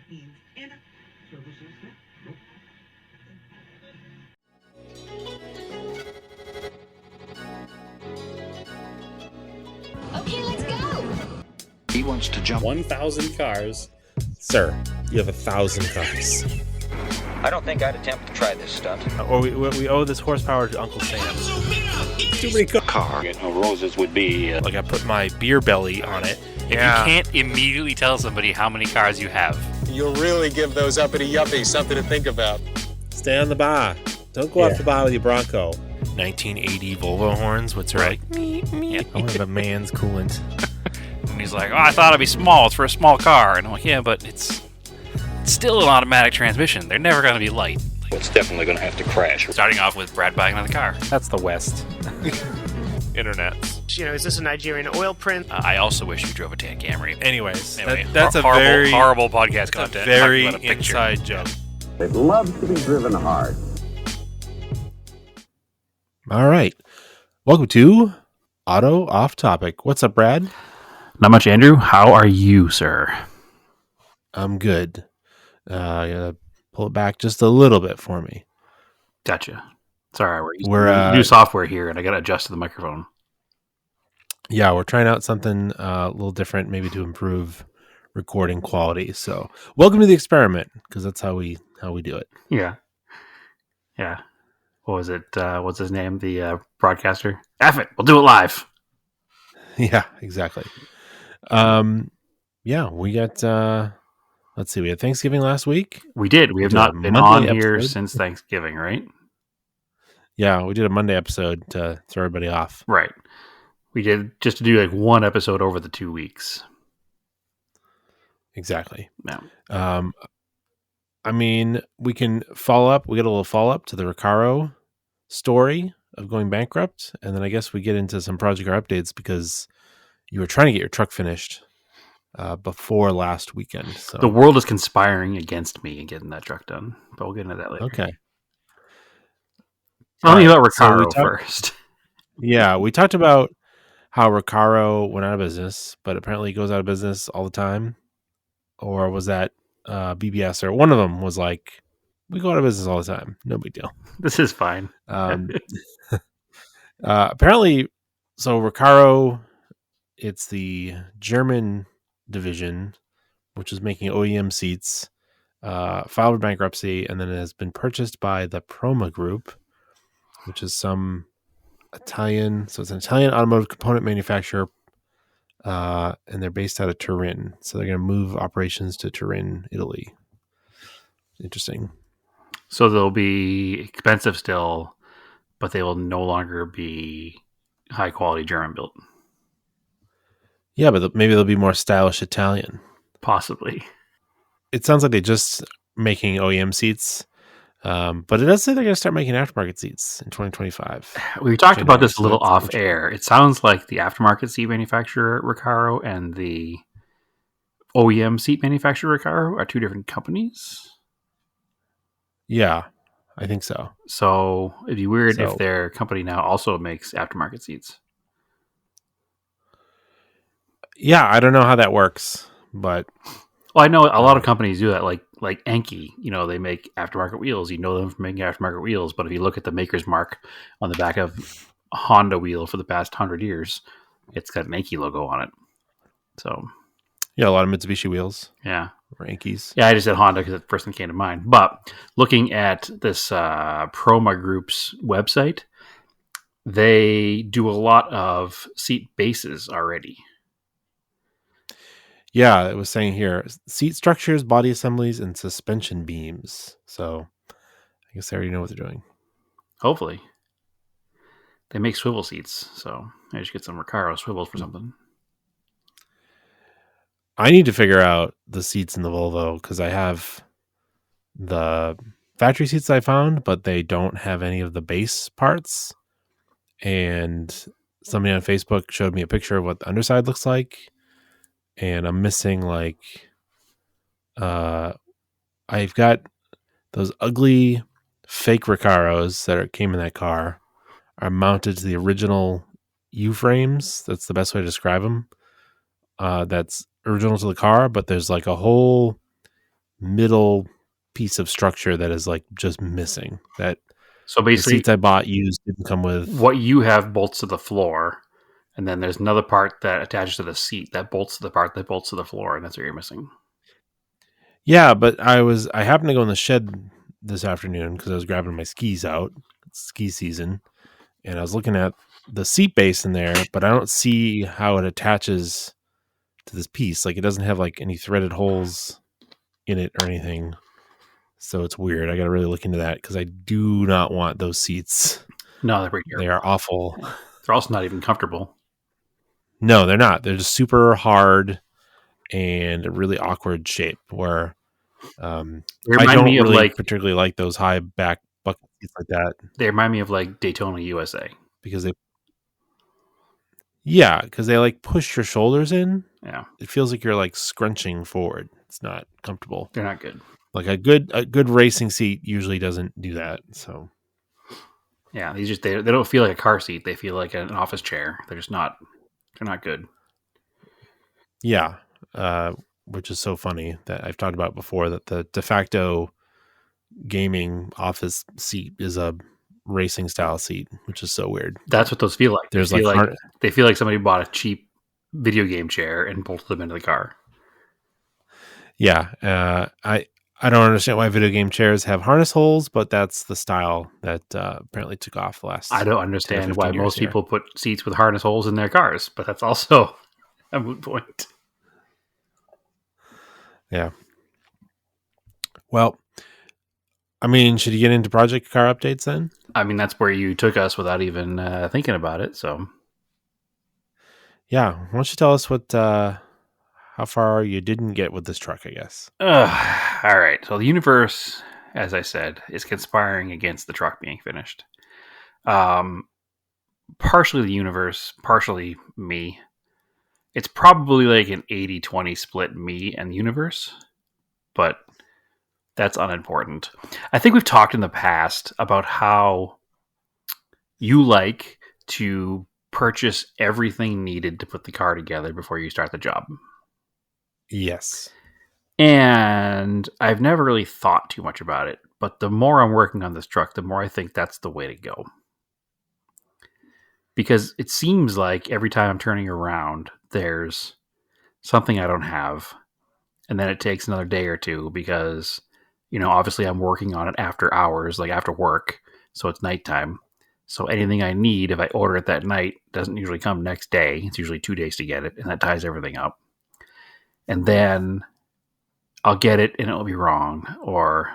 Okay, let's go. He wants to jump 1,000 cars. Sir, you have 1,000 cars. I don't think I'd attempt to try this stunt. Or we owe this horsepower to Uncle Sam. Too many cars. Car. Roses would be... Like I put my beer belly on it. If you can't immediately tell somebody how many cars you have, you'll really give those uppity yuppies something to think about. Stay on the bar. Don't go off the bar with your Bronco. 1980 Volvo horns, what's right? I want a man's coolant. and he's like, "Oh, I thought it'd be small. It's for a small car." And I'm like, "Yeah, but it's still an automatic transmission. They're never going to be light." It's definitely going to have to crash. Starting off with Brad buying another car. That's the West. Internet. Is this a Nigerian oil print? I also wish you drove a tan Camry. Anyways, Anyway, that's a horrible, very horrible podcast content. very Talking about a picture. inside joke. It loves to be driven hard. All right. Welcome to Auto Off Topic. What's up, Brad? Not much, Andrew. How are you, sir? I'm good. You gotta pull it back just a little bit for me. Gotcha. Sorry, We're new software here, and I got to adjust to the microphone. Yeah, we're trying out something a little different, maybe to improve recording quality. So, welcome to the experiment, because that's how we do it. Yeah. What was it? What's his name? The broadcaster. F it. We'll do it live. Yeah, exactly. Yeah, we got. Let's see. We had Thanksgiving last week. We did. We have did not a been Monday on here episode. since Thanksgiving, right? Yeah, we did a Monday episode to throw everybody off. Right. We did just to do like one episode over the 2 weeks. Exactly. Yeah. I mean, we can follow up. We get a little follow up to the Recaro story of going bankrupt, and then I guess we get into some project car updates because you were trying to get your truck finished before last weekend. So The world is conspiring against me and getting that truck done, but we'll get into that later. okay. Tell me about So we Recaro first. Yeah, we talked about how Recaro went out of business, but apparently it goes out of business all the time. Or was that BBS? Or one of them was like, we go out of business all the time. No big deal. This is fine. Apparently, so Recaro, it's the German division, which is making OEM seats, filed for bankruptcy, and then it has been purchased by the Proma Group, which is some Italian. So it's an Italian automotive component manufacturer, and they're based out of Turin. So they're going to move operations to Turin, Italy. Interesting. So they'll be expensive still, but they will no longer be high quality German built. Yeah, but maybe they'll be more stylish Italian. Possibly. It sounds like they're just making OEM seats. But it does say they're going to start making aftermarket seats in 2025. We talked about this a little that's off air. It sounds like the aftermarket seat manufacturer Recaro and the OEM seat manufacturer Recaro are two different companies. Yeah, I think so. So it'd be weird if their company now also makes aftermarket seats. Yeah, I don't know how that works, but Well, I know a lot of companies do that, like Enki. You know, they make aftermarket wheels. You know them from making aftermarket wheels. But if you look at the maker's mark on the back of a Honda wheel for the past 100 years, it's got an Enki logo on it. So, yeah, a lot of Mitsubishi wheels yeah. or Yankees. Yeah, I just said Honda because it's the first thing that came to mind. But looking at this Proma Group's website, they do a lot of seat bases already. Yeah, it was saying here, seat structures, body assemblies, and suspension beams. So I guess they already know what they're doing. Hopefully. They make swivel seats, so I should get some Recaro swivels for something. I need to figure out the seats in the Volvo because I have the factory seats I found, but they don't have any of the base parts. And somebody on Facebook showed me a picture of what the underside looks like. And I'm missing I've got those ugly fake Recaros that came in that car are mounted to the original U-frames. That's the best way to describe them. That's original to the car, but there's like a whole middle piece of structure that is like just missing. That So the basically, seats I bought used didn't come with. what you have bolts to the floor, and then there's another part that attaches to the seat that bolts to the part that bolts to the floor, and that's what you're missing. Yeah, but I happened to go in the shed this afternoon because I was grabbing my skis out. It's ski season, and I was looking at the seat base in there, but I don't see how it attaches to this piece. Like it doesn't have like any threaded holes in it or anything. So it's weird. I got to really look into that because I do not want those seats. No, they're pretty They terrible. are awful. They're also not even comfortable. No, they're not. They're just super hard and a really awkward shape where They I remind don't me of really like particularly like those high back bucket seats like that they remind me of like Daytona USA. because they like push your shoulders in. Yeah, It feels like you're like scrunching forward. It's not comfortable. they're not good. Like a good racing seat usually doesn't do that. So Yeah, they don't feel like a car seat. They feel like an office chair. They're not good. yeah, which is so funny that I've talked about before that the de facto gaming office seat is a racing style seat, which is so weird. That's what those feel like. There's like They feel like somebody bought a cheap video game chair and bolted them into the car. yeah. I don't understand why video game chairs have harness holes, but that's the style that apparently took off the last. I don't 10 or understand 15 why years most here. people put seats with harness holes in their cars, but that's also a moot point. Yeah. Well, I mean, should you get into project car updates then? I mean, that's where you took us without even thinking about it. So, Yeah. Why don't you tell us how far you didn't get with this truck, I guess. all right. So the universe, as I said, is conspiring against the truck being finished. Partially the universe, partially me. It's probably like an 80-20 split, me and the universe, but that's unimportant. I think we've talked in the past about how you like to purchase everything needed to put the car together before you start the job. Yes. And I've never really thought too much about it, but the more I'm working on this truck, the more I think that's the way to go. Because it seems like every time I'm turning around, there's something I don't have. And then it takes another day or two because, obviously I'm working on it after hours, like after work. So it's nighttime. So anything I need, if I order it that night, doesn't usually come next day. It's usually 2 days to get it. And that ties everything up. And then I'll get it and it'll be wrong. Or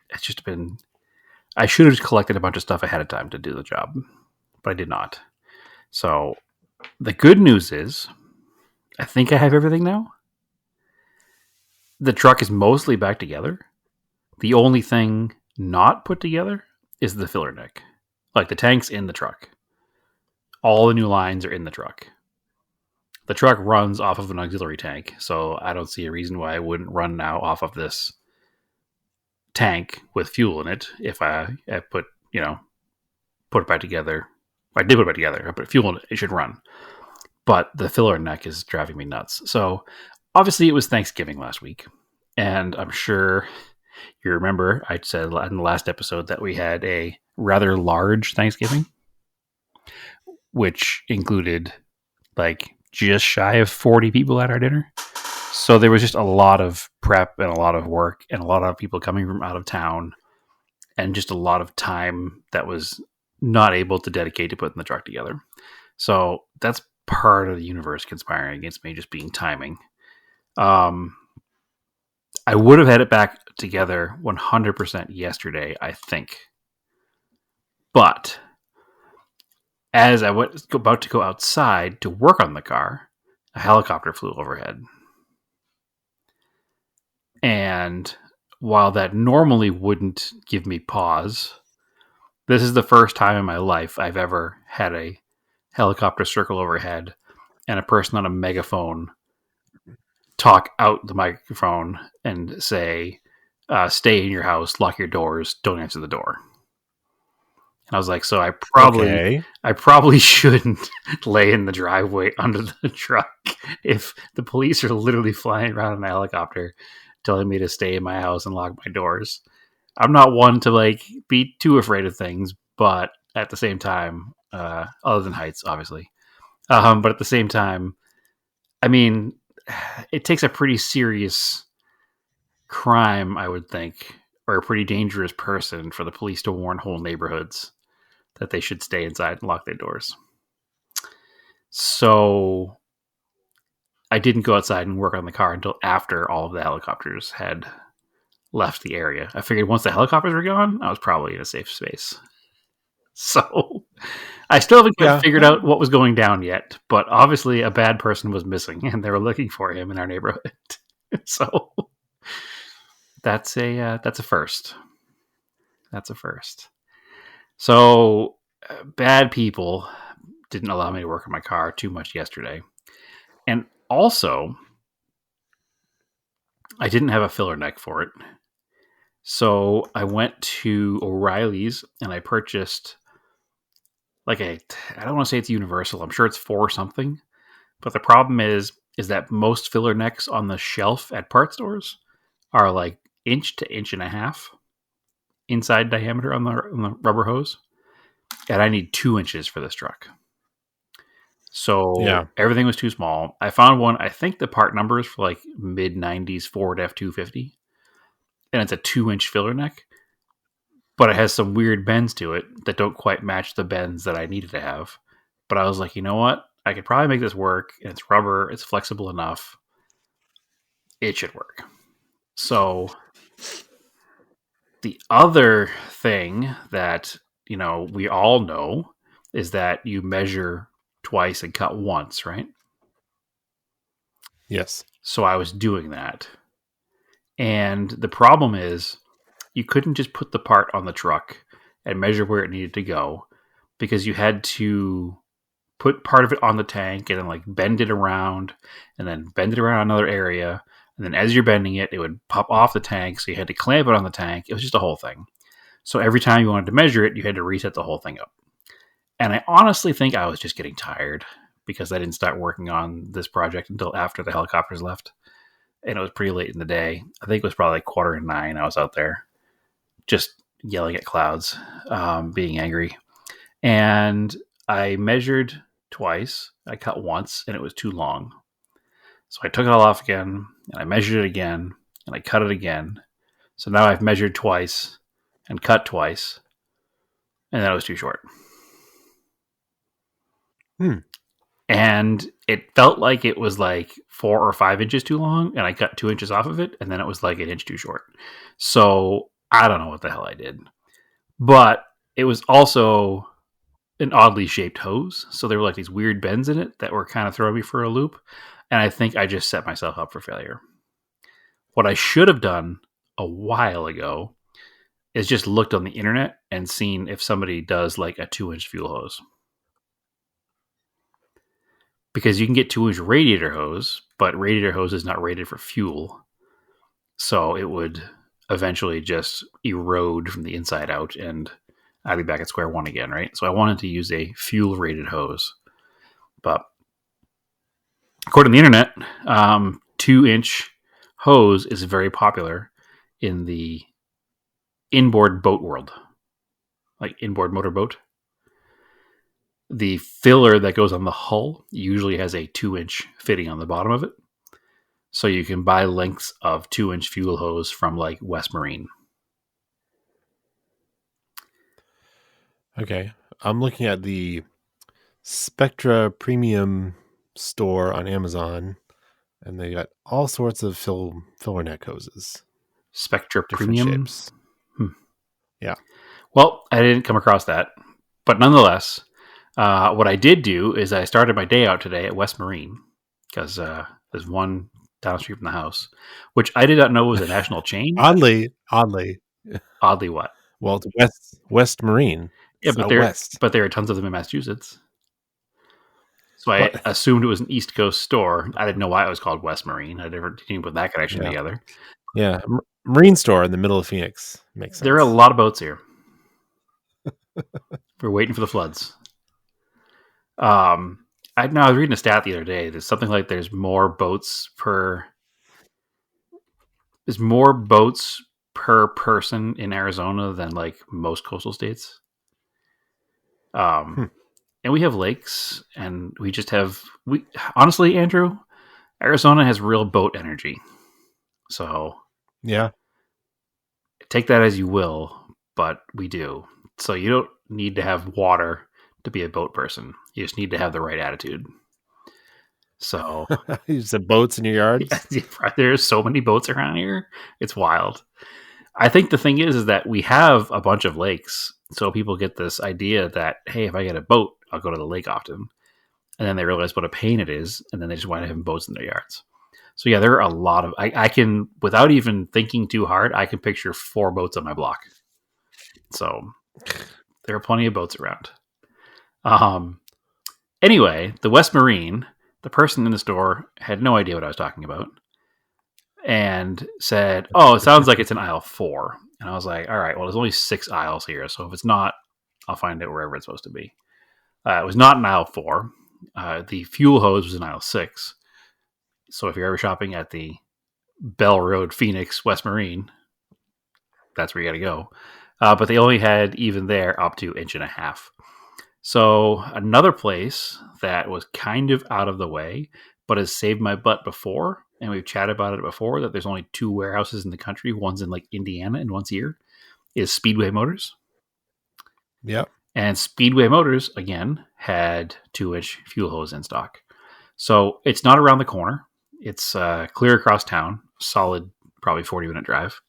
it's just been... I should have collected a bunch of stuff ahead of time to do the job. But I did not. So the good news is, I think I have everything now. The truck is mostly back together. The only thing not put together is the filler neck. Like the tank's in the truck. All the new lines are in the truck. The truck runs off of an auxiliary tank, so I don't see a reason why I wouldn't run now off of this tank with fuel in it if I put it back together. I did put it back together. I put fuel in it. It should run. But the filler neck is driving me nuts. So obviously it was Thanksgiving last week. And I'm sure you remember I said in the last episode that we had a rather large Thanksgiving, which included like just shy of 40 people at our dinner. So there was just a lot of prep and a lot of work and a lot of people coming from out of town and just a lot of time that was not able to dedicate to putting the truck together. So that's part of the universe conspiring against me just being timing. I would have had it back together 100% yesterday, I think. But as I was about to go outside to work on the car, a helicopter flew overhead. And while that normally wouldn't give me pause, this is the first time in my life I've ever had a helicopter circle overhead and a person on a megaphone talk out the microphone and say, stay in your house, lock your doors, don't answer the door. And I was like, so I probably shouldn't lay in the driveway under the truck if the police are literally flying around in a helicopter telling me to stay in my house and lock my doors. I'm not one to like be too afraid of things, but at the same time, other than heights, obviously. But at the same time, I mean, it takes a pretty serious crime, I would think, or a pretty dangerous person for the police to warn whole neighborhoods that they should stay inside and lock their doors. So I didn't go outside and work on the car until after all of the helicopters had left the area. I figured once the helicopters were gone, I was probably in a safe space. So I still haven't quite figured out what was going down yet, but obviously a bad person was missing and they were looking for him in our neighborhood. So that's a first. That's a first. So bad people didn't allow me to work on my car too much yesterday. And also, I didn't have a filler neck for it. So I went to O'Reilly's and I purchased I don't want to say it's universal. I'm sure it's for something. But the problem is that most filler necks on the shelf at part stores are like inch to inch and a half inside diameter on the rubber hose. And I need 2 inches for this truck. So everything was too small. I found one, I think the part number is for like mid 90s Ford F-250. And it's a 2-inch filler neck. But it has some weird bends to it that don't quite match the bends that I needed to have. But I was like, you know what? I could probably make this work. And it's rubber. It's flexible enough. It should work. So the other thing that, we all know is that you measure twice and cut once, right? Yes. So I was doing that. And the problem is you couldn't just put the part on the truck and measure where it needed to go because you had to put part of it on the tank and then like bend it around and then bend it around another area. And then as you're bending it, it would pop off the tank. So you had to clamp it on the tank. It was just a whole thing. So every time you wanted to measure it, you had to reset the whole thing up. And I honestly think I was just getting tired because I didn't start working on this project until after the helicopters left. And it was pretty late in the day. I think it was probably like 8:45. I was out there just yelling at clouds, being angry. And I measured twice. I cut once, and it was too long. So I took it all off again, and I measured it again, and I cut it again. So now I've measured twice and cut twice, and that was too short. And it felt like it was like 4 or 5 inches too long, and I cut 2 inches off of it, and then it was like an inch too short. So I don't know what the hell I did. But it was also an oddly shaped hose. So there were like these weird bends in it that were kind of throwing me for a loop. And I think I just set myself up for failure. What I should have done a while ago is just looked on the internet and seen if somebody does like a 2-inch fuel hose. Because you can get 2-inch radiator hose, but radiator hose is not rated for fuel. So it would eventually just erode from the inside out and I'd be back at square one again, right? So I wanted to use a fuel rated hose. But according to the internet, 2-inch hose is very popular in the inboard boat world, like inboard motorboat. The filler that goes on the hull usually has a 2-inch fitting on the bottom of it. So you can buy lengths of 2-inch fuel hose from like West Marine. Okay. I'm looking at the Spectra Premium store on Amazon, and they got all sorts of filler neck hoses. Spectra Different Premium? shapes. Yeah. Well, I didn't come across that. But nonetheless, what I did do is I started my day out today at West Marine because there's one down the street from the house, which I did not know was a national chain. Oddly. Oddly what? Well, it's West Marine. Yeah, It's but there are tons of them in Massachusetts. So I assumed it was an East Coast store. I didn't know why it was called West Marine. I never didn't put that connection together. Yeah, Marine store in the middle of Phoenix. Makes sense. There are a lot of boats here. We're waiting for the floods. I was reading a stat the other day. There's something like there's more boats per. there's more boats per person in Arizona than like most coastal states. And we have lakes, and we honestly, Andrew, Arizona has real boat energy. So Yeah. take that as you will, but we do. So you don't need to have water to be a boat person. You just need to have the right attitude. So You said boats in your yards? there's so many boats around here. It's wild. I think the thing is that we have a bunch of lakes. So people get this idea that, hey, if I get a boat, I'll go to the lake often. And then they realize what a pain it is. And then they just wind up having boats in their yards. So yeah, there are a lot of, I can, without even thinking too hard, I can picture 4 boats on my block. So there are plenty of boats around. Anyway, the West Marine, the person in the store had no idea what I was talking about and said, oh, it sounds like it's in aisle 4. And I was like, all right, well, there's only 6 aisles here. So if it's not, I'll find it wherever it's supposed to be. It was not in aisle 4. The fuel hose was in aisle 6. So if you're ever shopping at the Bell Road, Phoenix, West Marine, that's where you got to go. But they only had, even there, up to 1.5 inches. So another place that was kind of out of the way, but has saved my butt before, and we've chatted about it before, that there's only 2 warehouses in the country. One's in like Indiana and one's here, is Speedway Motors. Yep. And Speedway Motors, again, had 2-inch fuel hose in stock. So it's not around the corner. It's clear across town, solid, probably 40-minute drive.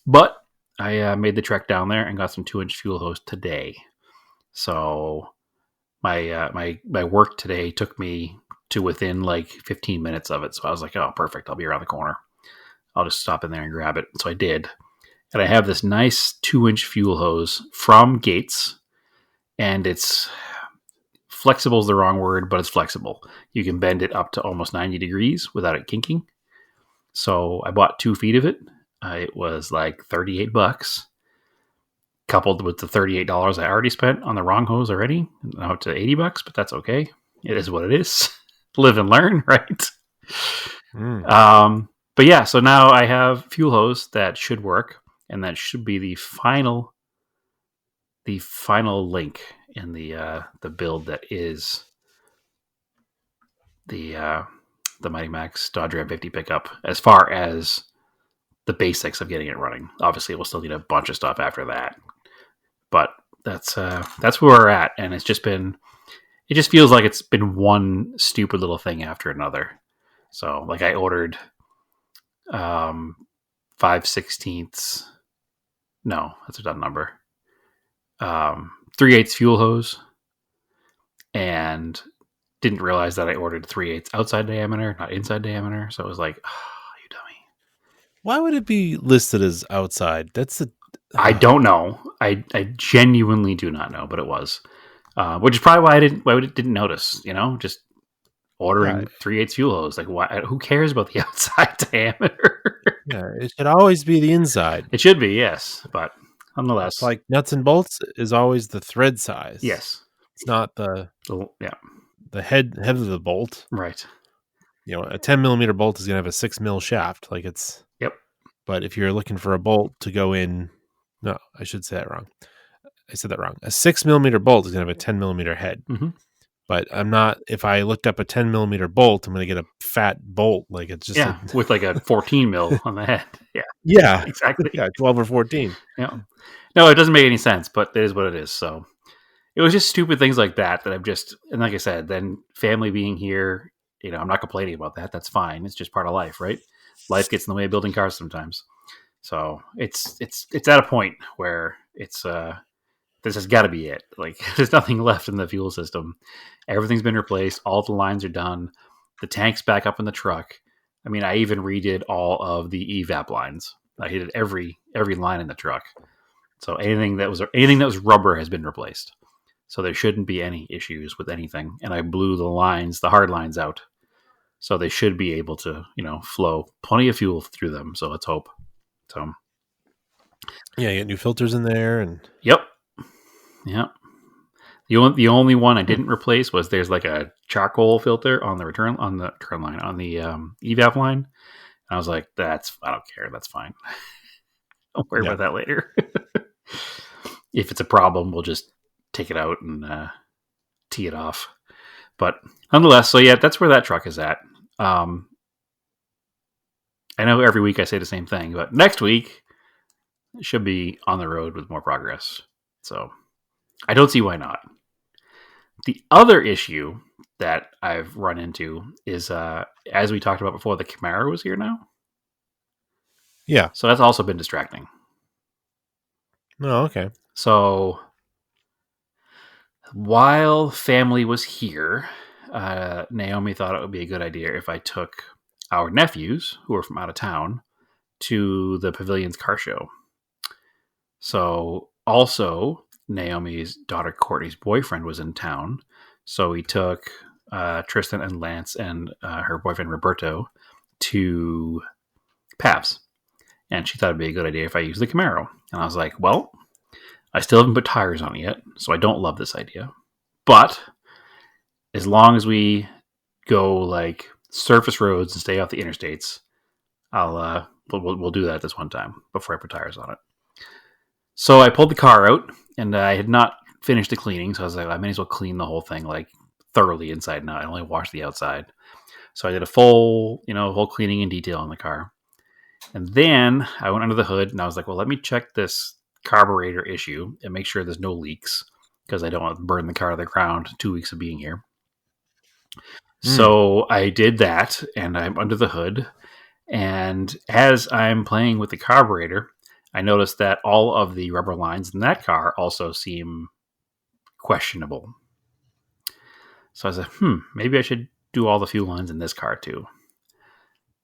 But I made the trek down there and got some 2-inch fuel hose today. So my work today took me to within like 15 minutes of it. So I was like, oh, perfect. I'll be around the corner. I'll just stop in there and grab it. So I did. And I have this nice 2-inch fuel hose from Gates. And it's flexible is the wrong word, but it's flexible. You can bend it up to almost 90 degrees without it kinking. So I bought 2 feet of it. It was like $38. Coupled with the $38 I already spent on the wrong hose already, now up to $80, but that's okay. It is what it is. Live and learn, right? But yeah, so now I have fuel hose that should work, and that should be the final link in the build that is the Mighty Max Dodge Ram 50 pickup. As far as the basics of getting it running, obviously we'll still need a bunch of stuff after that. But that's where we're at, and it just feels like it's been one stupid little thing after another. So like I ordered 5/16. No, that's a dumb number. 3/8 fuel hose, and didn't realize that I ordered 3/8 outside diameter, not inside diameter. So it was like, oh, you dummy. Why would it be listed as outside? I don't know. I genuinely do not know, but it was, which is probably why I didn't notice. Just ordering 3/8 fuel hose. Like, why? Who cares about the outside diameter? Yeah, it should always be the inside. It should be, yes, but nonetheless, It's like nuts and bolts is always the thread size. yes, it's not the head of the bolt. right. A 10 millimeter bolt is going to have a 6 mil shaft. Like it's. Yep. But if you're looking for a bolt to go in. No, I should say that wrong. I said that wrong. A 6 millimeter bolt is going to have a 10 millimeter head. Mm-hmm. But I'm not, if I looked up a 10 millimeter bolt, I'm going to get a fat bolt. Like it's just, with like a 14 mil on the head. Yeah. Yeah. Exactly. Yeah. 12 or 14. Yeah. No, it doesn't make any sense, but it is what it is. So it was just stupid things like that I'm just, and like I said, then family being here, I'm not complaining about that. That's fine. It's just part of life, right? Life gets in the way of building cars sometimes. So it's at a point where it's this has got to be it. Like there's nothing left in the fuel system. Everything's been replaced. All the lines are done. The tank's back up in the truck. I mean, I even redid all of the evap lines. I did every line in the truck. So anything that was rubber has been replaced. So there shouldn't be any issues with anything. And I blew the hard lines out. So they should be able to, flow plenty of fuel through them. So let's hope. So, yeah, you get new filters in there, and yep. The only one I didn't replace was there's like a charcoal filter on the return line on the evap line. I was like, I don't care. That's fine. I'll worry Yeah. about that later. If it's a problem, we'll just take it out and tee it off. But nonetheless, so yeah, that's where that truck is at. I know every week I say the same thing, but next week it should be on the road with more progress. So I don't see why not. The other issue that I've run into is, as we talked about before, the Camaro is here now. Yeah. So that's also been distracting. Oh, okay. So while family was here, Naomi thought it would be a good idea if I took our nephews, who are from out of town, to the Pavilion's car show. So also, Naomi's daughter Courtney's boyfriend was in town. So we took Tristan and Lance and her boyfriend Roberto to Pabs. And she thought it'd be a good idea if I used the Camaro. And I was like, well, I still haven't put tires on it yet, so I don't love this idea. But as long as we go like surface roads and stay off the interstates, we'll do that this one time before I put tires on it. So I pulled the car out, and I had not finished the cleaning, so I was like, I may as well clean the whole thing like thoroughly inside and out. I only washed the outside. So I did a full cleaning in detail on the car. And then I went under the hood, and I was like, well, let me check this carburetor issue and make sure there's no leaks, because I don't want to burn the car to the ground 2 weeks of being here. So I did that, and I'm under the hood. And as I'm playing with the carburetor, I noticed that all of the rubber lines in that car also seem questionable. So I was like, maybe I should do all the fuel lines in this car too.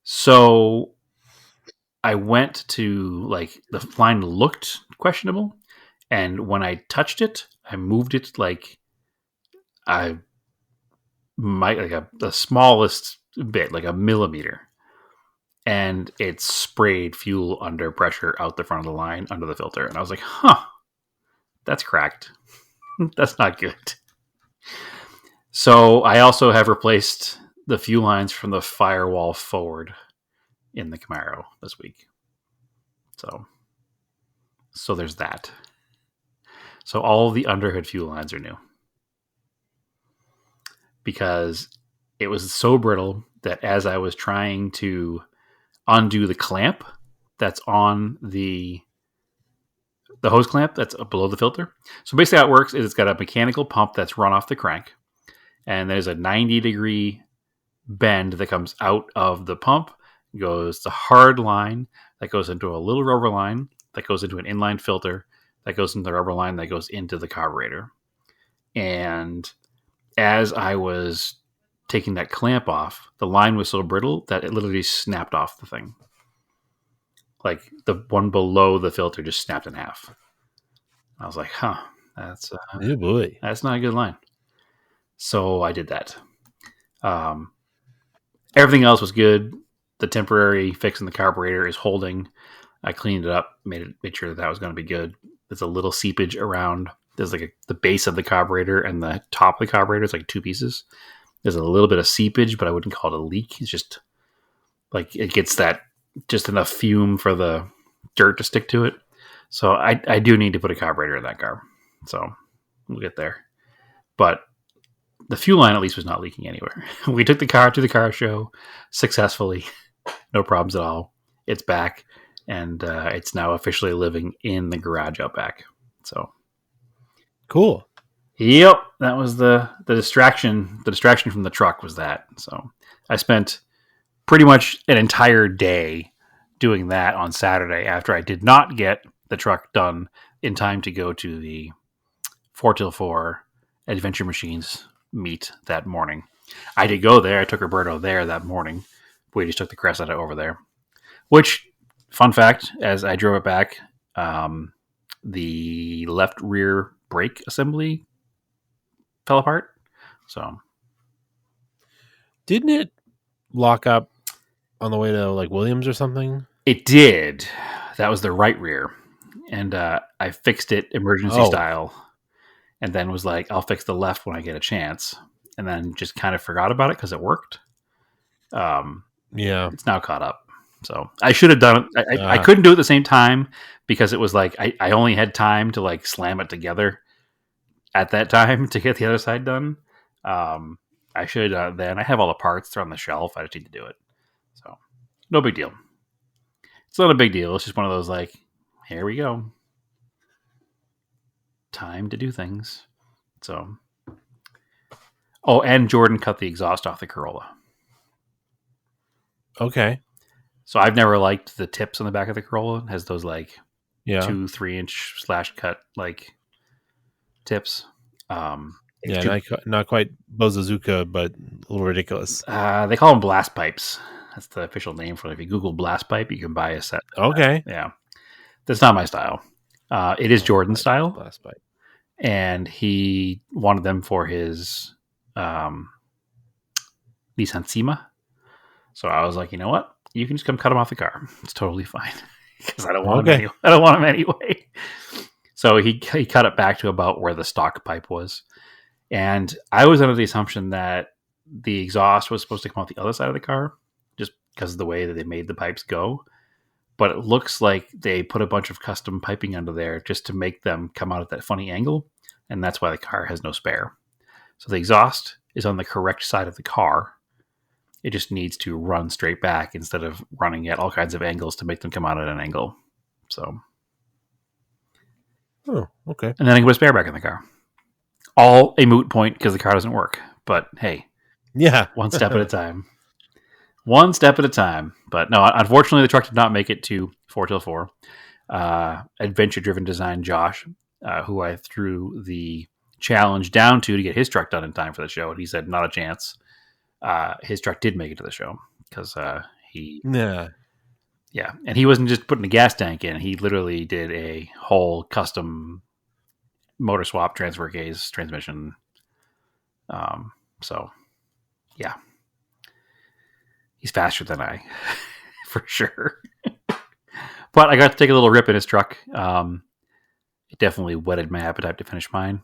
So I went to, like, the line looked questionable, and when I touched it, I moved it like the smallest bit, like a millimeter, and it sprayed fuel under pressure out the front of the line under the filter. And I was like, that's cracked. That's not good. So I also have replaced the fuel lines from the firewall forward in the Camaro this week. So there's that. So all the underhood fuel lines are new, because it was so brittle that as I was trying to undo the clamp that's on the hose clamp that's below the filter. So basically how it works is it's got a mechanical pump that's run off the crank, and there's a 90-degree bend that comes out of the pump, goes the hard line that goes into a little rubber line that goes into an inline filter that goes into the rubber line that goes into the carburetor. And as I was taking that clamp off, the line was so brittle that it literally snapped off the thing. Like the one below the filter just snapped in half. I was like, that's Oh boy. that's not a good line. So I did that. Everything else was good. The temporary fix in the carburetor is holding. I cleaned it up, made sure that was going to be good. There's a little seepage around. There's like the base of the carburetor and the top of the carburetor. It's like two pieces. There's a little bit of seepage, but I wouldn't call it a leak. It's just like it gets that just enough fume for the dirt to stick to it. So I do need to put a carburetor in that car. So we'll get there. But the fuel line at least was not leaking anywhere. We took the car to the car show successfully. No problems at all. It's back, and it's now officially living in the garage out back. So Cool. yep, that was the distraction. The distraction from the truck was that. So I spent pretty much an entire day doing that on Saturday after I did not get the truck done in time to go to the 4till4 Adventure Machines meet that morning. I did go there. I took Roberto there that morning. We just took the Cressida over there. Which, fun fact, as I drove it back, the left rear brake assembly fell apart. So Didn't it lock up on the way to like Williams or something? it did. That was the right rear. And I fixed it emergency style, and then was like, I'll fix the left when I get a chance. And then just kind of forgot about it because it worked. Yeah. It's now caught up. So I should have done it. I couldn't do it at the same time because it was like I only had time to like slam it together at that time to get the other side done. I should have done it then. I have all the parts. They're on the shelf. I just need to do it. So no big deal. It's not a big deal. It's just one of those like, here we go. Time to do things. So, oh, and Jordan cut the exhaust off the Corolla. Okay. So I've never liked the tips on the back of the Corolla. It has those like Yeah. 2-3 inch slash cut like tips. Yeah, not quite Bozazuka, but a little ridiculous. They call them blast pipes. That's the official name for it. If you Google blast pipe, you can buy a set. Okay. Yeah. That's not my style. It is Jordan's style. Blast pipe. And he wanted them for his Nissan Sima. So I was like, you know what? You can just come cut them off the car. It's totally fine because I don't want them anyway. I don't want them anyway. So he cut it back to about where the stock pipe was, and I was under the assumption that the exhaust was supposed to come out the other side of the car, just because of the way that they made the pipes go. But it looks like they put a bunch of custom piping under there just to make them come out at that funny angle, and that's why the car has no spare. So the exhaust is on the correct side of the car. It just needs to run straight back instead of running at all kinds of angles to make them come out at an angle. So, oh, okay. And then I can put a spare back in the car. All a moot point because the car doesn't work. But hey, yeah, one step at a time. One step at a time. But no, unfortunately, the truck did not make it to 4till4. Adventure-driven design Josh, who I threw the challenge down to get his truck done in time for the show, and he said not a chance. His truck did make it to the show because he and he wasn't just putting a gas tank in. He literally did a whole custom motor swap transfer case transmission. So yeah, he's faster than I for sure. But I got to take a little rip in his truck. It definitely whetted my appetite to finish mine.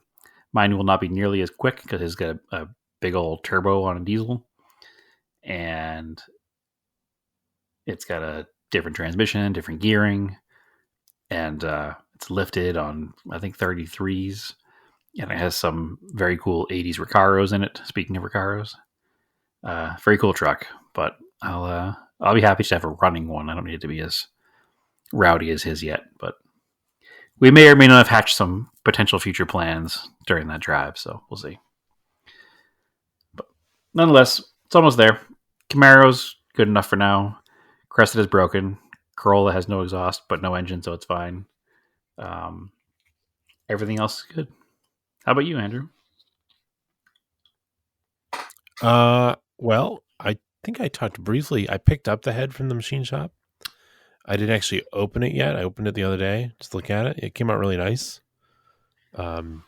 Mine will not be nearly as quick because it's got a big old turbo on a diesel, and it's got a different transmission, different gearing, and it's lifted on I think 33s, and it has some very cool 80s Recaros in it. Speaking of Recaros, very cool truck. But I'll be happy to have a running one. I don't need it to be as rowdy as his yet, but we may or may not have hatched some potential future plans during that drive, so we'll see. Nonetheless, it's almost there. Camaro's good enough for now. Crescent is broken. Corolla has no exhaust, but no engine, so it's fine. Everything else is good. How about you, Andrew? Well, I think I talked briefly. I picked up the head from the machine shop. I didn't actually open it yet. I opened it the other day just to look at it. It came out really nice. The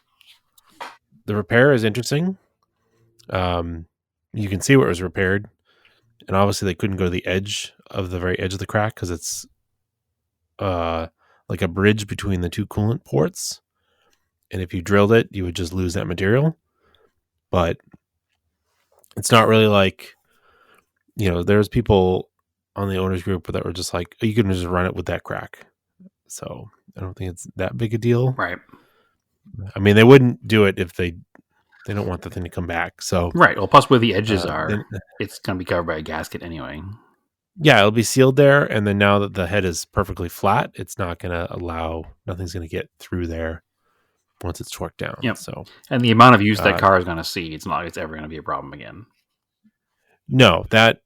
repair is interesting. You can see where it was repaired, and obviously they couldn't go to the edge of the very edge of the crack because it's like a bridge between the two coolant ports, and if you drilled it, you would just lose that material. But it's not really like, there's people on the owners group that were just like, you can just run it with that crack. So I don't think it's that big a deal. Right. I mean, they wouldn't do it if they don't want the thing to come back. So right. Well, plus where the edges are, it's going to be covered by a gasket anyway. Yeah, it'll be sealed there. And then now that the head is perfectly flat, it's not going to nothing's going to get through there once it's torqued down. Yep. So, and the amount of use that car is going to see, it's not like it's ever going to be a problem again. No, that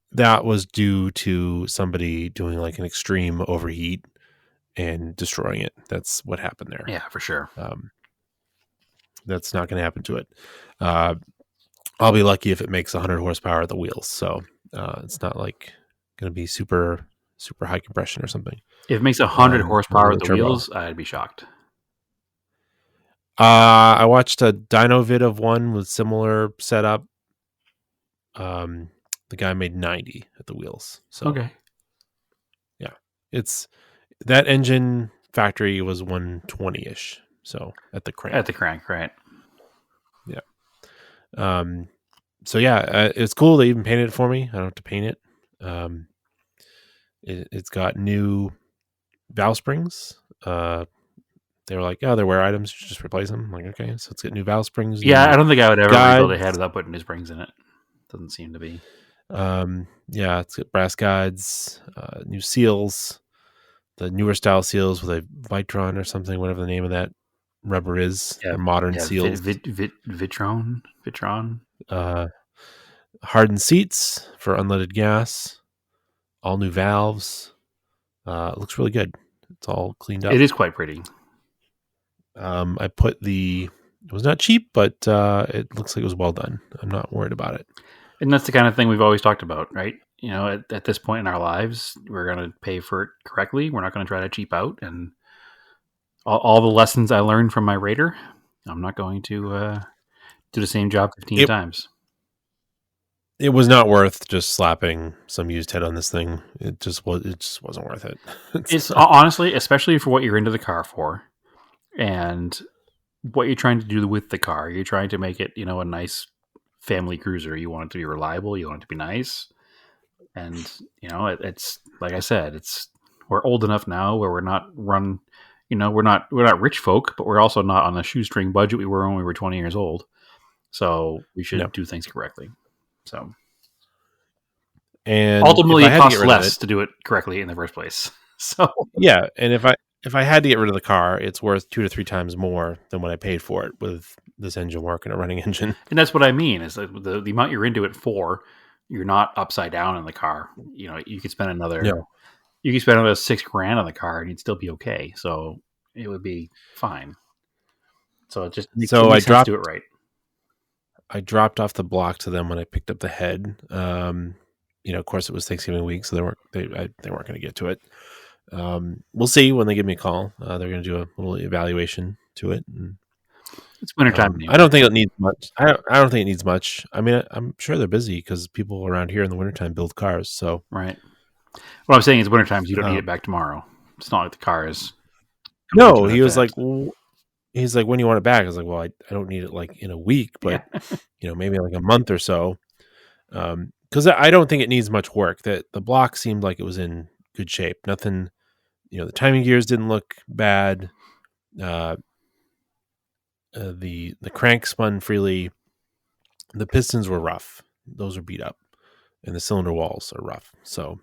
was due to somebody doing like an extreme overheat and destroying it. That's what happened there. Yeah, for sure. That's not going to happen to it. I'll be lucky if it makes 100 horsepower at the wheels. So it's not like going to be super, super high compression or something. If it makes 100 horsepower at the wheels, I'd be shocked. I watched a dyno vid of one with similar setup. The guy made 90 at the wheels. So okay. Yeah. It's that engine factory was 120-ish. So at the crank. At the crank, right. Yeah. So yeah, it's cool they even painted it for me. I don't have to paint it. It's got new valve springs. They were like, oh, they're wear items. You should just replace them. I'm like, okay. So it's got new valve springs. Yeah, new I don't think I would ever rebuild a guides. head without putting new springs in it. Doesn't seem to be. Yeah, it's got brass guides, new seals, the newer style seals with a Vitron or something, whatever the name of that rubber is. Yeah, They're modern yeah, seals. Vitron. Hardened seats for unleaded gas. All new valves. It looks really good. It's all cleaned up. It is quite pretty. I put it was not cheap, but it looks like it was well done. I'm not worried about it. And that's the kind of thing we've always talked about, right? You know, at this point in our lives, we're going to pay for it correctly. We're not going to try to cheap out. And all the lessons I learned from my Raider, I'm not going to do the same job 15 times. It was not worth just slapping some used head on this thing. It just wasn't worth it. It's honestly, especially for what you're into the car for, and what you're trying to do with the car. You're trying to make it, you know, a nice family cruiser. You want it to be reliable. You want it to be nice. And, you know, it's like I said, we're old enough now where we're not we're not rich folk, but we're also not on the shoestring budget we were when we were 20 years old. So we should do things correctly. So, and ultimately, it costs less to do it correctly in the first place. So yeah, and if I had to get rid of the car, it's worth 2 to 3 times more than what I paid for it with this engine work and a running engine. And that's what I mean is that the amount you're into it for, you're not upside down in the car. You know, you could spend another $6,000 on the car and you'd still be okay. So it would be fine. So it just makes sense to do it right. I dropped off the block to them when I picked up the head. You know, of course, it was Thanksgiving week, so they weren't going to get to it. We'll see when they give me a call. They're going to do a little evaluation to it. And, it's wintertime. I don't think it needs much. I don't think it needs much. I mean, I'm sure they're busy because people around here in the wintertime build cars. So right. What I'm saying is wintertime, you don't need it back tomorrow. It's not like the car is. No, he was like, he's like, when do you want it back? I was like, well, I don't need it like in a week, but you know, maybe like a month or so. Because I don't think it needs much work. That the block seemed like it was in good shape. Nothing, you know, the timing gears didn't look bad. The crank spun freely. The pistons were rough. Those are beat up, and the cylinder walls are rough. So,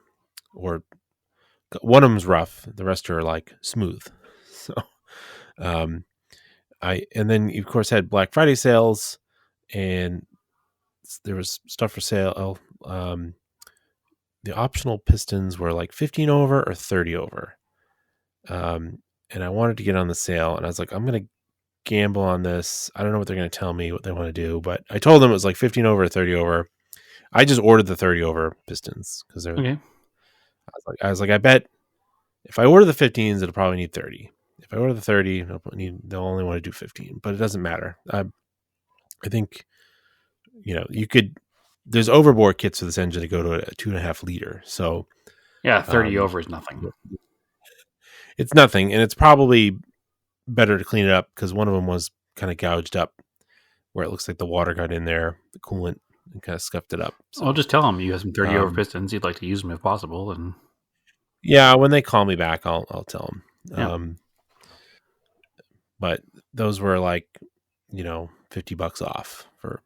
or one of them's rough. The rest are like smooth. So, and then of course had Black Friday sales, and there was stuff for sale. The optional pistons were like 15 over or 30 over. And I wanted to get on the sale, and I was like, I'm going to gamble on this. I don't know what they're going to tell me what they want to do, but I told them it was like 15 over or 30 over. I just ordered the 30 over pistons because they're okay. I was like, I bet if I order the 15s, it'll probably need 30. If I order the 30, they'll only want to do 15, but it doesn't matter. I think, you know, there's overboard kits for this engine to go to a 2.5 liter. So yeah, 30 over is nothing. It's nothing. And it's probably better to clean it up because one of them was kind of gouged up where it looks like the water got in there, the coolant, and kind of scuffed it up. So, I'll just tell them you have some 30 over pistons. You'd like to use them if possible. And yeah, when they call me back, I'll tell them. Yeah. But those were like, you know, $50 off for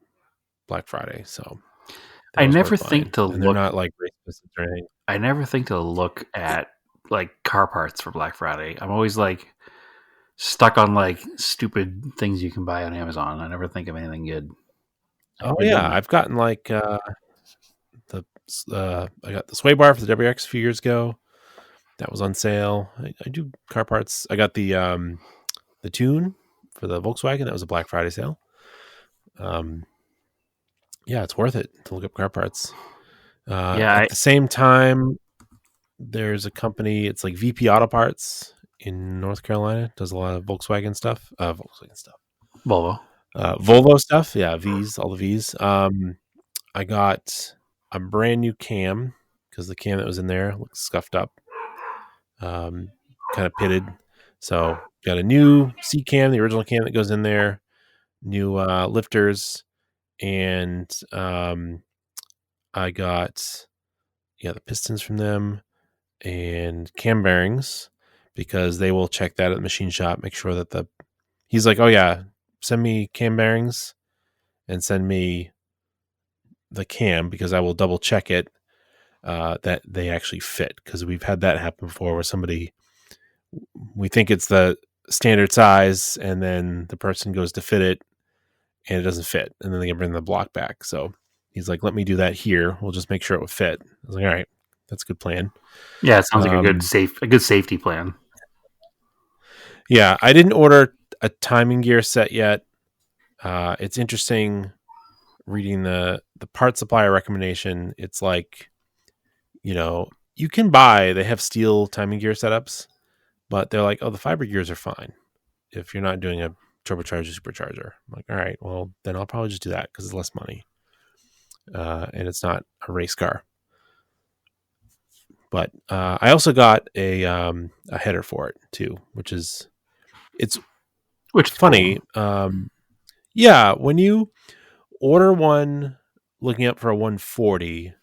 Black Friday. So I never think to look. They're not like race pistons or anything. I never think to look at like car parts for Black Friday. I'm always like stuck on like stupid things you can buy on Amazon. I never think of anything good. I've gotten like I got the sway bar for the WRX a few years ago. That was on sale. I do car parts. I got the tune for the Volkswagen. That was a Black Friday sale. Yeah, it's worth it to look up car parts. At the same time, there's a company. It's like VP Auto Parts in North Carolina. Does a lot of Volkswagen stuff. Volvo stuff. Yeah, all the V's. I got a brand new cam because the cam that was in there looks scuffed up, kind of pitted. So got a new C cam, the original cam that goes in there, new lifters, and I got the pistons from them. and cam bearings, because they will check that at the machine shop, make sure that he's like, oh yeah, send me cam bearings and send me the cam, because I will double check it that they actually fit, because we've had that happen before where we think it's the standard size and then the person goes to fit it and it doesn't fit, and then they can bring the block back. So he's like, let me do that here, we'll just make sure it would fit. I was like, all right, that's a good plan. Yeah, it sounds like a good safety plan. Yeah, I didn't order a timing gear set yet. It's interesting reading the part supplier recommendation. It's like, you can they have steel timing gear setups, but they're like, oh, the fiber gears are fine if you're not doing a turbocharger supercharger. I'm like, all right, well then I'll probably just do that because it's less money, and it's not a race car. But I also got a header for it too, which is funny. Cool. Yeah, when you order one looking up for a 140,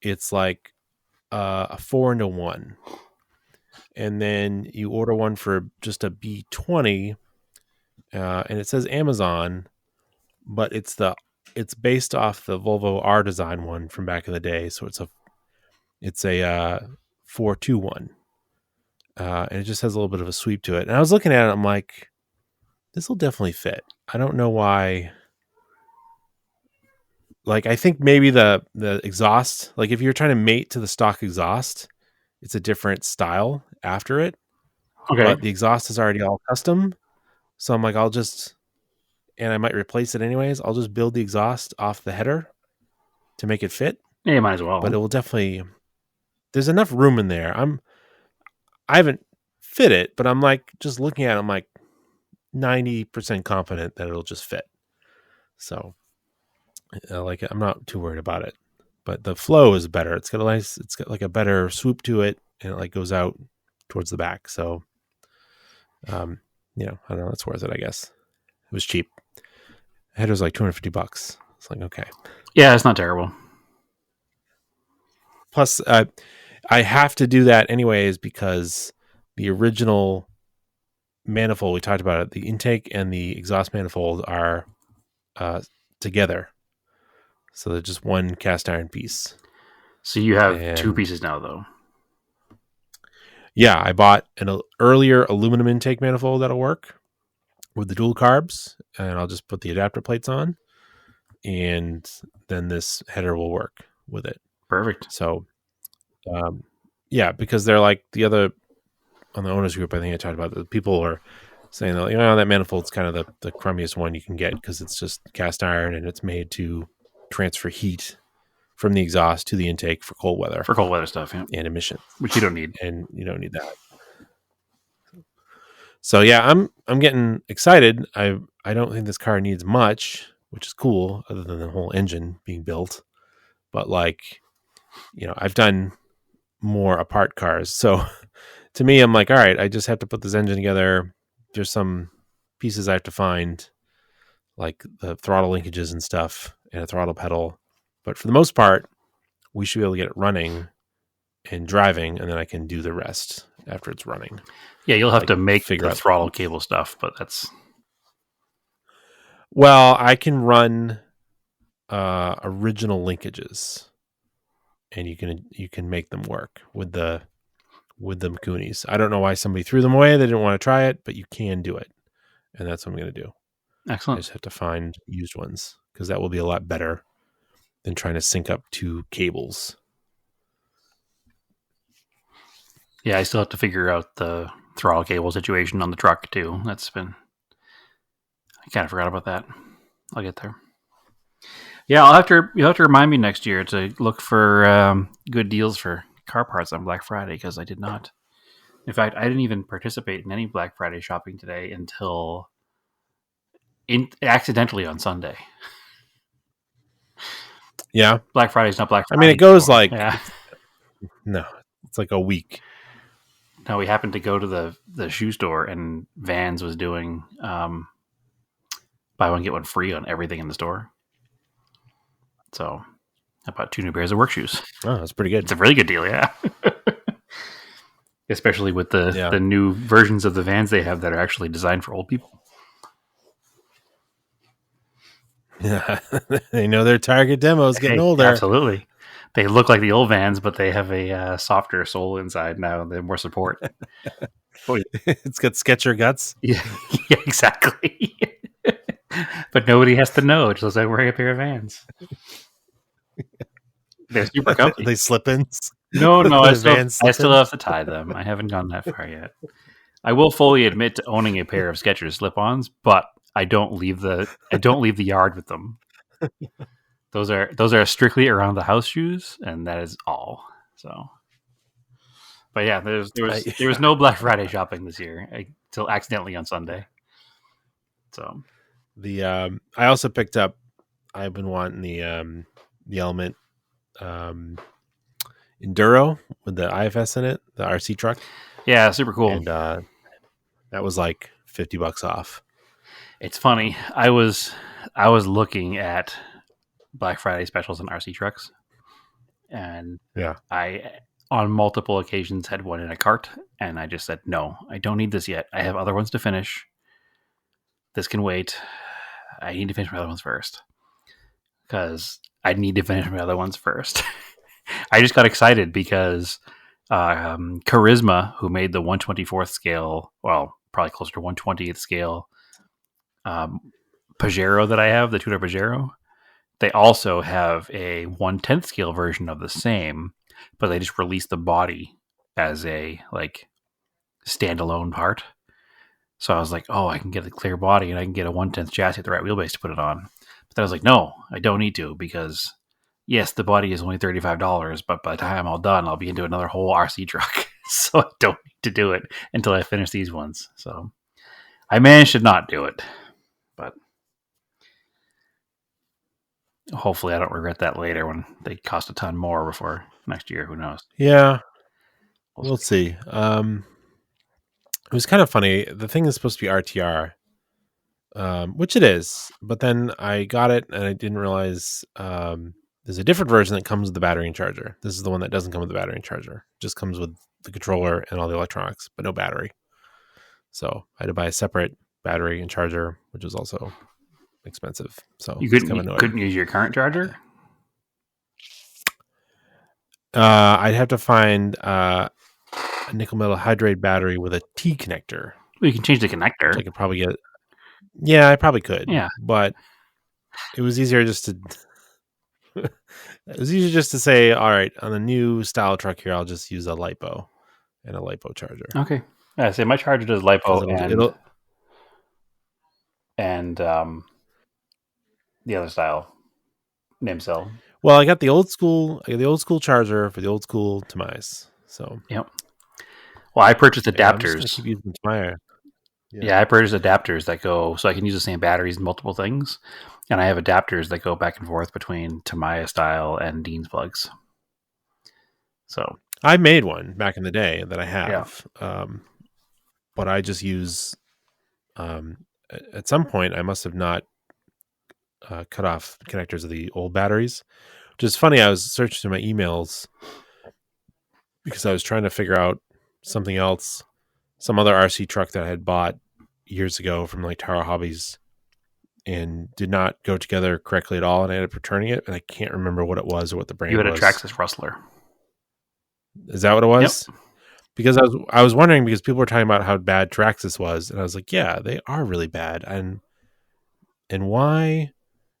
it's like a 4-1, and then you order one for just a B20, and it says Amazon, but it's based off the Volvo R design one from back in the day, so it's a 4-2-1, and it just has a little bit of a sweep to it. And I was looking at it, I'm like, this will definitely fit. I don't know why. Like, I think maybe the exhaust, like if you're trying to mate to the stock exhaust, it's a different style after it. Okay. But the exhaust is already all custom. So I'm like, and I might replace it anyways. I'll just build the exhaust off the header to make it fit. Yeah, you might as well. But it will definitely, there's enough room in there. I haven't fit it, but I'm like, just looking at it, I'm like 90% confident that it'll just fit. So I'm not too worried about it, but the flow is better. It's got like a better swoop to it, and it like goes out towards the back. So, I don't know. It's worth it, I guess. It was cheap. The header was like $250. It's like, okay. Yeah, it's not terrible. Plus, I have to do that anyways because the original manifold, we talked about it, the intake and the exhaust manifold are together. So they're just one cast iron piece. So you have two pieces now, though. Yeah, I bought an earlier aluminum intake manifold that'll work with the dual carbs, and I'll just put the adapter plates on, and then this header will work with it. Perfect. So, yeah, because they're like the other on the owners group. I think I talked about the people are saying that that manifold's kind of the crummiest one you can get because it's just cast iron and it's made to transfer heat from the exhaust to the intake for cold weather. For cold weather stuff, yeah. And emissions. Which you don't need. And you don't need that. So yeah, I'm getting excited. I don't think this car needs much, which is cool, other than the whole engine being built. But I've done more apart cars. So to me, I'm like, all right, I just have to put this engine together. There's some pieces I have to find, like the throttle linkages and stuff, and a throttle pedal. But for the most part, we should be able to get it running and driving, and then I can do the rest after it's running. Yeah, you'll have to make the throttle cable stuff, but that's... Well, I can run original linkages, and you can make them work with the Kunis. I don't know why somebody threw them away. They didn't want to try it, but you can do it, and that's what I'm going to do. Excellent. I just have to find used ones because that will be a lot better than trying to sync up two cables. Yeah, I still have to figure out the throttle cable situation on the truck too. I kind of forgot about that. I'll get there. Yeah, you'll have to remind me next year to look for good deals for car parts on Black Friday, because I did not. In fact, I didn't even participate in any Black Friday shopping today until accidentally on Sunday. Yeah, Black Friday's not Black Friday. I mean, it goes anymore. No, it's like a week. No, we happened to go to the shoe store, and Vans was doing buy one get one free on everything in the store. So I bought 2 new pairs of work shoes. Oh, that's pretty good. It's a really good deal, yeah. especially with the new versions of the vans they have that are actually designed for old people. Yeah, they know their target demo is getting Hey, older. Absolutely. They look like the old vans, but they have a softer sole inside now. They have more support. It's got Sketcher guts. Yeah, yeah, exactly. But nobody has to know. It's just like wearing a pair of Vans. They're super comfy. They slip-ins. No, I still Vans have slip-ins? to tie them. I haven't gone that far yet. I will fully admit to owning a pair of Skechers slip-ons, but I don't leave the yard with them. Those are strictly around the house shoes, and that is all. So, but yeah, there was no Black Friday shopping this year until accidentally on Sunday. So I also picked up. I've been wanting the Element Enduro with the IFS in it, the RC truck. yeah, super cool. And that was like $50 off. It's funny. I was looking at Black Friday specials on RC trucks, and Yeah, I on multiple occasions had one in a cart, and I just said, no, I don't need this yet. I have other ones to finish. This can wait. I need to finish my other ones first. Because I need to finish my other ones first. I just got excited because Charisma, who made the 1/24th scale, well, probably closer to 1/20th scale Pajero that I have, the Tudor Pajero, they also have a 1/10th scale version of the same, but they just released the body as a like standalone part. So I was like, oh, I can get a clear body and I can get a 1/10th chassis with the right wheelbase to put it on. But then I was like, no, I don't need to, because yes, the body is only $35, but by the time I'm all done, I'll be into another whole RC truck. So I don't need to do it until I finish these ones. So I managed to not do it, but hopefully I don't regret that later when they cost a ton more before next year. Who knows? yeah, we'll see. It was kind of funny. The thing is supposed to be RTR, which it is, but then I got it and I didn't realize there's a different version that comes with the battery and charger. This is the one that doesn't come with the battery and charger. It just comes with the controller and all the electronics, but no battery. So I had to buy a separate battery and charger, which was also expensive. So You couldn't use your current charger? I'd have to find a nickel metal hydride battery with a T connector. Well, you can change the connector. I could probably get. Yeah, I probably could. Yeah. But it was easier just to. It was easier just to say, all right, on the new style truck here, I'll just use a LiPo and a LiPo charger. Okay. I say my charger does LiPo and the other style, NIMCell. Well, I got the old school charger for the old school Tamiya's. So Yep. Well, I purchased I'm just adapters. gonna keep using Tamiya. Yeah, I purchased adapters that go so I can use the same batteries in multiple things, and I have adapters that go back and forth between Tamiya style and Dean's plugs. So I made one back in the day that I have, but I just use. At some point, I must have not cut off connectors of the old batteries, which is funny. I was searching through my emails because I was trying to figure out something else, some other RC truck that I had bought years ago from like Taro Hobbies, and did not go together correctly at all, and I ended up returning it, and I can't remember what it was or what the brand you had was. a Traxxas Rustler. Is that what it was? Yep. Because I was wondering, because people were talking about how bad Traxxas was, and I was like, yeah, they are really bad, and why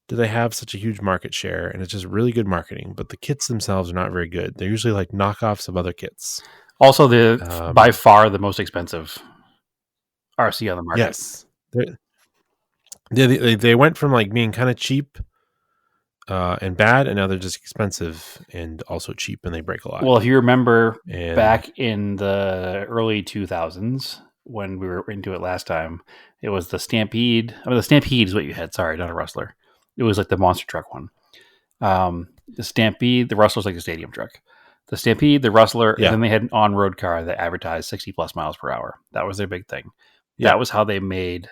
do they have such a huge market share? And it's just really good marketing, but the kits themselves are not very good. They're usually like knockoffs of other kits. Also, by far the most expensive RC on the market. Yes, they went from like being kind of cheap and bad, and now they're just expensive and also cheap, and they break a lot. Well, if you remember back in the early 2000s when we were into it last time, it was the Stampede. I mean, the Stampede is what you had. Sorry, not a Rustler. It was like the monster truck one. The Stampede, the Rustler's like the stadium truck. The Stampede, the Rustler, and then they had an on-road car that advertised 60 plus miles per hour. That was their big thing. Yeah. That was how they made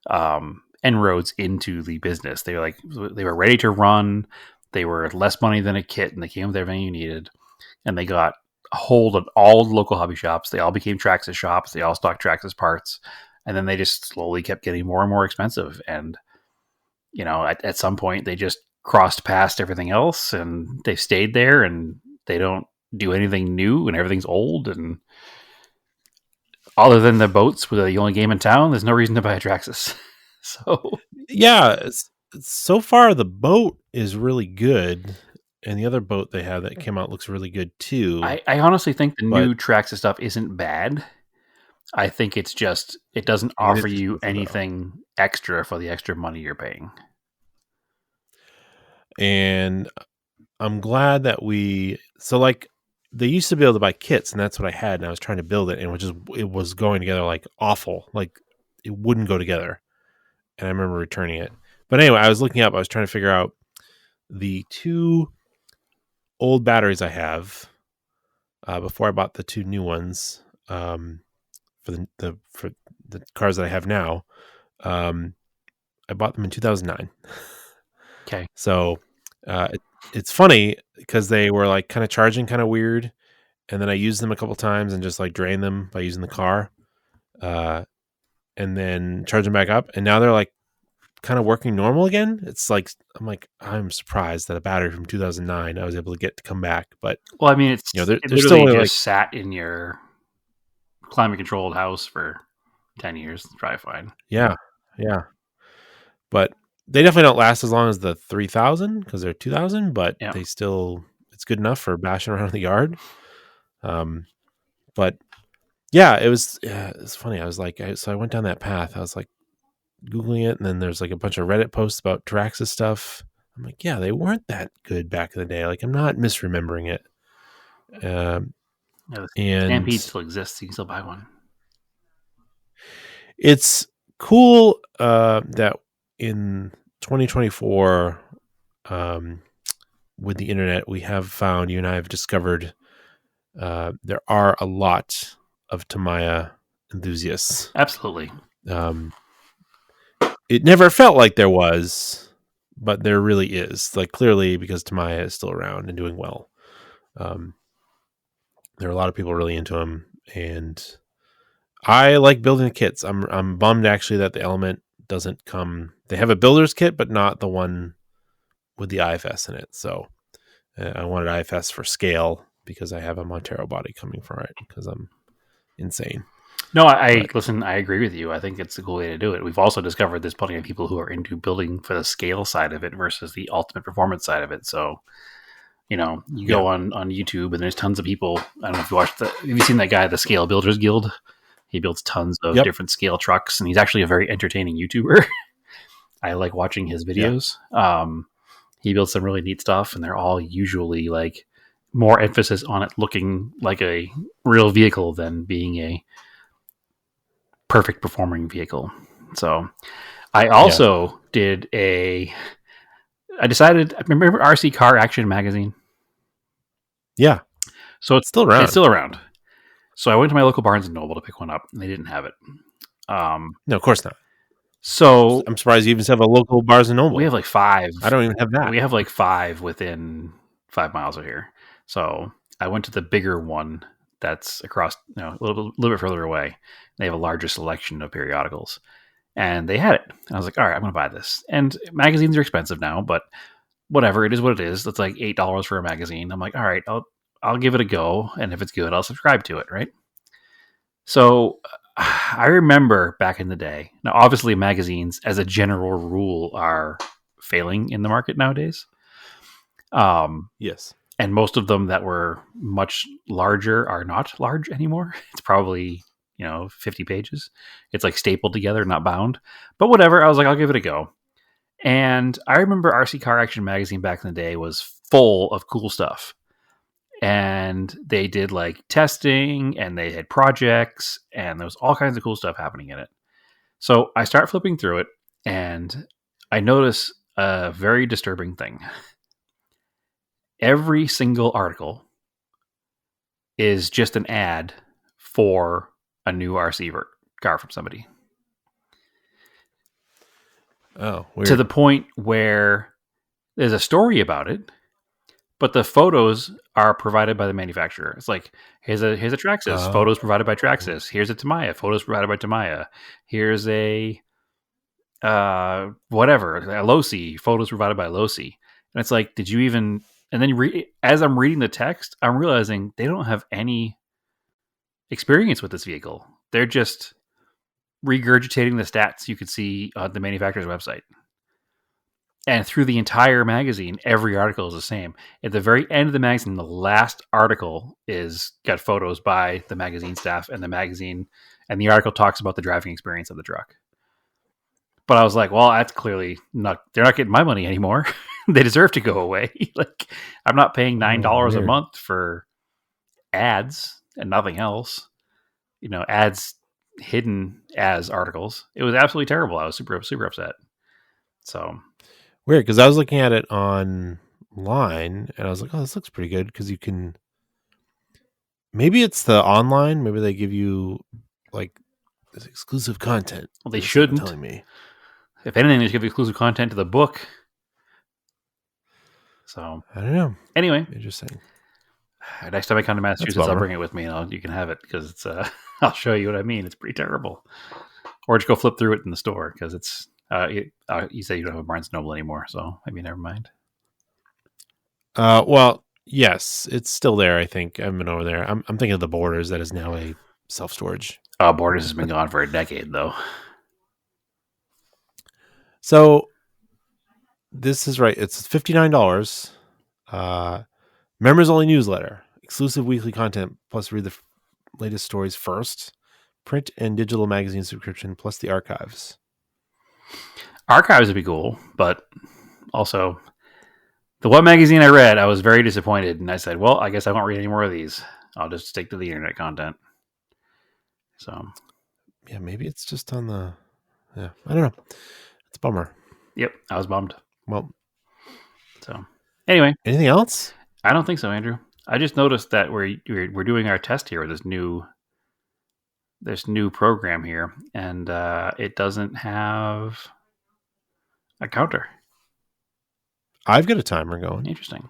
En-roads into the business. They were ready to run. They were less money than a kit, and they came with everything you needed. And they got hold of all the local hobby shops. They all became Traxxas shops. They all stocked Traxxas parts. And then they just slowly kept getting more and more expensive. And, at some point they just crossed past everything else and they stayed there and they don't do anything new and everything's old. And other than the boats with the only game in town, there's no reason to buy a Traxxas. So Yeah, so far the boat is really good, and the other boat they have that came out looks really good too. I honestly think the new But- Traxxas stuff isn't bad. I think it's just, it doesn't I think offer it's you expensive, though. anything extra for the extra money you're paying. And I'm glad that they used to be able to buy kits, and that's what I had, and I was trying to build it, and it was going together like awful, like it wouldn't go together, and I remember returning it. But anyway, I was trying to figure out the 2 old batteries I have before I bought the 2 new ones for the cars that I have now. I bought them in 2009. Okay. So it's funny because they were like kind of charging kind of weird, and then I used them a couple times and just like drained them by using the car, and then charge them back up, and now they're like kind of working normal again. It's like I'm surprised that a battery from 2009 I was able to get to come back, but Well, I mean, it they're literally still only, just sat in your climate controlled house for 10 years. It's probably fine. yeah, but they definitely don't last as long as the 3000 because they're 2000, but Yeah. it's good enough for bashing around the yard. But yeah, it's funny. I was like, so I went down that path. I was like Googling it, and then there's like a bunch of Reddit posts about Traxxas stuff. I'm like, yeah, they weren't that good back in the day. Like, I'm not misremembering it. The And Stampede still exists. You can still buy one. it's cool that in 2024, with the internet, we have found, you and I have discovered, there are a lot of Tamiya enthusiasts. Absolutely. It never felt like there was, but there really is. Like, clearly, because Tamiya is still around and doing well. There are a lot of people really into them, and I like building the kits. I'm bummed actually that the Element doesn't come. They have a builder's kit, but not the one with the IFS in it. So I wanted IFS for scale because I have a Montero body coming for it because I'm insane. No, listen, I agree with you. I think it's a cool way to do it. We've also discovered there's plenty of people who are into building for the scale side of it versus the ultimate performance side of it. So, you go on YouTube and there's tons of people. I don't know if you watched have you seen that guy, the Scale Builders Guild? He builds tons of different scale trucks, and he's actually a very entertaining YouTuber. I like watching his videos. Yeah. He builds some really neat stuff, and they're all usually like more emphasis on it looking like a real vehicle than being a perfect performing vehicle. So I also I remember RC Car Action magazine. Yeah. So it's still around. It's still around. So I went to my local Barnes & Noble to pick one up, and they didn't have it. No, of course not. So I'm surprised you even have a local Barnes & Noble. We have like 5. I don't even have that. We have like 5 within 5 miles of here. So I went to the bigger one that's across, a little bit further away. They have a larger selection of periodicals, and they had it. I was like, all right, I'm going to buy this. And magazines are expensive now, but whatever, it is what it is. It's like $8 for a magazine. I'm like, all right, I'll give it a go, and if it's good, I'll subscribe to it, right? So I remember back in the day. Now, obviously, magazines, as a general rule, are failing in the market nowadays. Yes. And most of them that were much larger are not large anymore. It's probably, 50 pages. It's like stapled together, not bound. But whatever, I was like, I'll give it a go. And I remember RC Car Action magazine back in the day was full of cool stuff. And they did like testing, and they had projects, and there was all kinds of cool stuff happening in it. So I start flipping through it, and I notice a very disturbing thing. Every single article is just an ad for a new RC car from somebody. Oh, weird. To the point where there's a story about it, but the photos are provided by the manufacturer. It's like here's a Traxxas, photos provided by Traxxas. Here's a Tamiya, photos provided by Tamiya. Here's a whatever, a Losi, photos provided by Losi. And it's like, did you even? And then as I'm reading the text, I'm realizing they don't have any experience with this vehicle. They're just regurgitating the stats you could see on the manufacturer's website. And through the entire magazine, every article is the same. At the very end of the magazine, the last article is got photos by the magazine staff and the magazine, and the article talks about the driving experience of the truck. But I was like, well, that's clearly not, they're not getting my money anymore. They deserve to go away. Like, I'm not paying $9 a month for ads and nothing else. You know, ads hidden as articles. It was absolutely terrible. I was super, super upset. So weird, because I was looking at it online and I was like, oh, this looks pretty good, because you can, maybe it's the online, maybe they give you like this exclusive content. Well, they shouldn't. Telling me, if anything, they should give exclusive content to the book. So I don't know. Anyway, interesting. Next time I come to Massachusetts, I'll bring it with me, and you can have it, because it's. I'll show you what I mean. It's pretty terrible. Or just go flip through it in the store, because it's. You say you don't have a Barnes & Noble anymore, so maybe never mind. Well, yes, it's still there. I think I've been over there. I'm thinking of the Borders, that is now a self-storage. Borders has been gone for a decade, though. So this is right. It's $59. Members only newsletter, exclusive weekly content, plus read the latest stories first. Print and digital magazine subscription, plus the archives. Archives would be cool, but also the one magazine I read, I was very disappointed, and I said, well, I guess I won't read any more of these. I'll just stick to the internet content. So yeah, maybe it's just on the, I don't know. It's a bummer. Yep, I was bummed. Well, so anyway, anything else? I don't think so, Andrew. I just noticed that we're doing our test here with this new program here, and it doesn't have a counter. I've got a timer going. Interesting.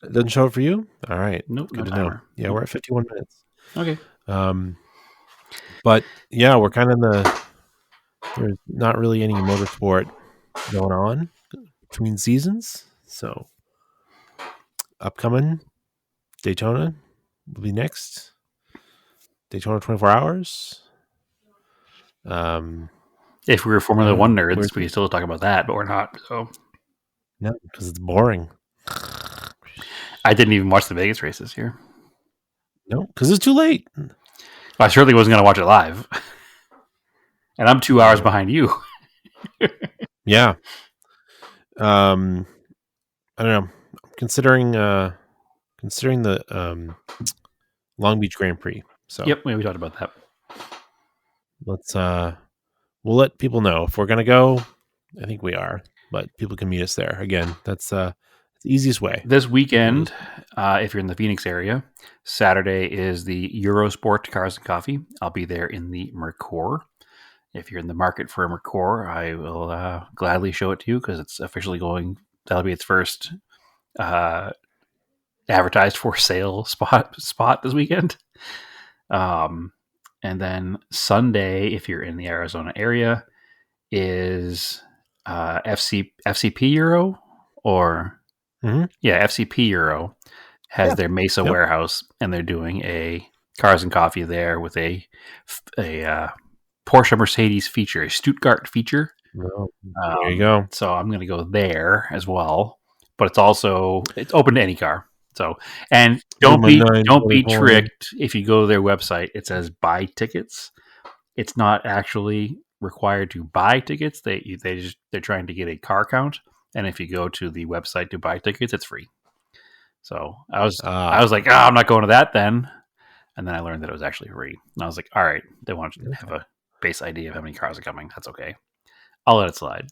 It doesn't show it for you? All right. Nope. Good no to timer. know. Yeah, we're at 51 minutes. Okay. But yeah, we're kind of there's not really any motorsport going on between seasons. So upcoming Daytona will be next. Daytona 24 hours. If we were Formula One nerds, we could still talk about that, but we're not. So no, because it's boring. I didn't even watch the Vegas races here. No, because it's too late. I certainly wasn't going to watch it live, and I'm 2 hours behind you. Yeah. I don't know. Considering the Long Beach Grand Prix. So yep, we talked about that. Let's we'll let people know if we're gonna go. I think we are, but people can meet us there. Again, that's the easiest way. This weekend, if you're in the Phoenix area, Saturday is the Eurosport Cars and Coffee. I'll be there in the Mercor. If you're in the market for a Mercor, I will gladly show it to you, because it's officially going. That'll be its first advertised for sale spot this weekend. And then Sunday, if you're in the Arizona area, is FCP Euro or FCP Euro has their Mesa warehouse, and they're doing a Cars and Coffee there with a Porsche Mercedes feature, a Stuttgart feature. There you go. So I'm going to go there as well, but it's open to any car. So, and don't be tricked. If you go to their website, it says buy tickets. It's not actually required to buy tickets. They're trying to get a car count. And if you go to the website to buy tickets, it's free. So I was like, I'm not going to that then. And then I learned that it was actually free. And I was like, all right, they want to have a base idea of how many cars are coming. That's okay. I'll let it slide.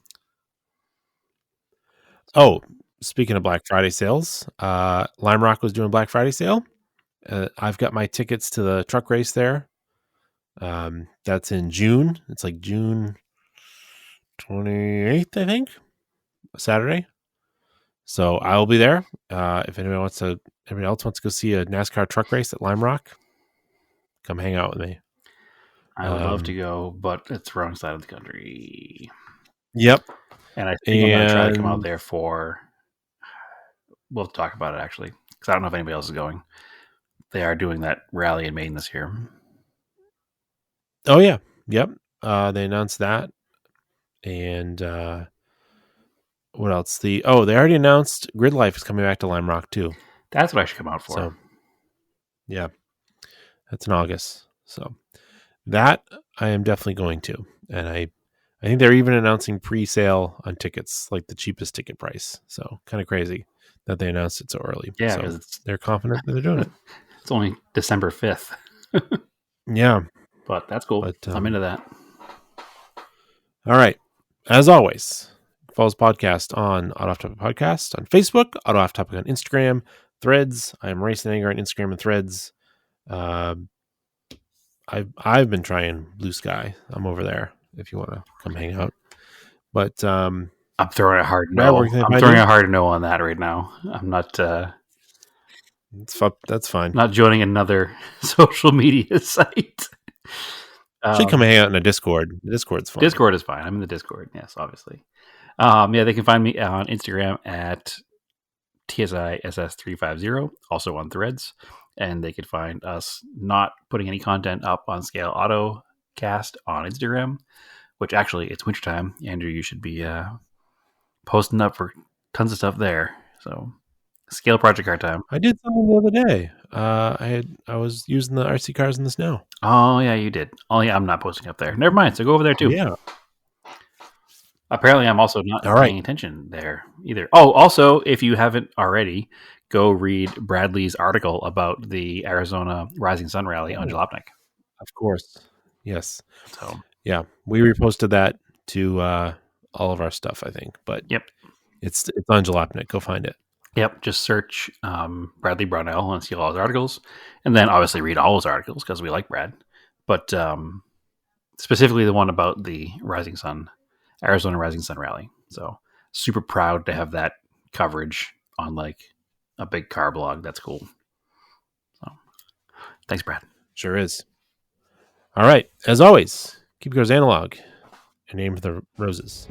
Oh, speaking of Black Friday sales, Lime Rock was doing Black Friday sale. I've got my tickets to the truck race there. That's in June. It's like June 28th, I think, Saturday. So I will be there. If anybody else wants to go see a NASCAR truck race at Lime Rock, come hang out with me. I would love to go, but it's the wrong side of the country. Yep. And I think I'm going to try to come out there for. We'll talk about it actually, because I don't know if anybody else is going. They are doing that rally in Maine this year. Oh yeah, yep. They announced that, and what else? They already announced Grid Life is coming back to Lime Rock too. That's what I should come out for. So, yeah, that's in August. So that I am definitely going to, and I think they're even announcing pre-sale on tickets, like the cheapest ticket price. So kind of crazy that they announced it so early. Yeah, so they're confident that they're doing it. It's only December 5th. Yeah, but that's cool. But, I'm into that. All right, as always. Follow this podcast on Auto Off Topic Podcast on Facebook, Auto Off Topic on Instagram, Threads. I am Racing Anger on Instagram and Threads. I've been trying Blue Sky. I'm over there if you want to come hang out. But I'm throwing a hard no. I'm throwing a hard no on that right now. I'm not. That's fine. Not joining another social media site. Should come hang out in a Discord. The Discord's fine. Discord is fine. I'm in the Discord. Yes, obviously. They can find me on Instagram at TSISS350, also on Threads. And they could find us not putting any content up on Scale Autocast on Instagram, which actually it's wintertime. Andrew, you should be posting up for tons of stuff there. So Scale Project Car Time. I did something the other day. I was using the RC cars in the snow. Oh yeah, you did. Oh yeah, I'm not posting up there. Never mind. So go over there too. Yeah. Apparently, I'm also not paying attention there either. Oh, also, if you haven't already, go read Bradley's article about the Arizona Rising Sun Rally on Jalopnik. Of course. Yes. So yeah, we reposted that to all of our stuff, I think. But yep, it's on Jalopnik. Go find it. Yep, just search Bradley Brownell and see all his articles, and then obviously read all his articles because we like Brad. But specifically the one about the Arizona Rising Sun Rally. So super proud to have that coverage on like a big car blog. That's cool. So thanks, Brad. Sure is. All right. As always, keep yours analog and aim for the roses.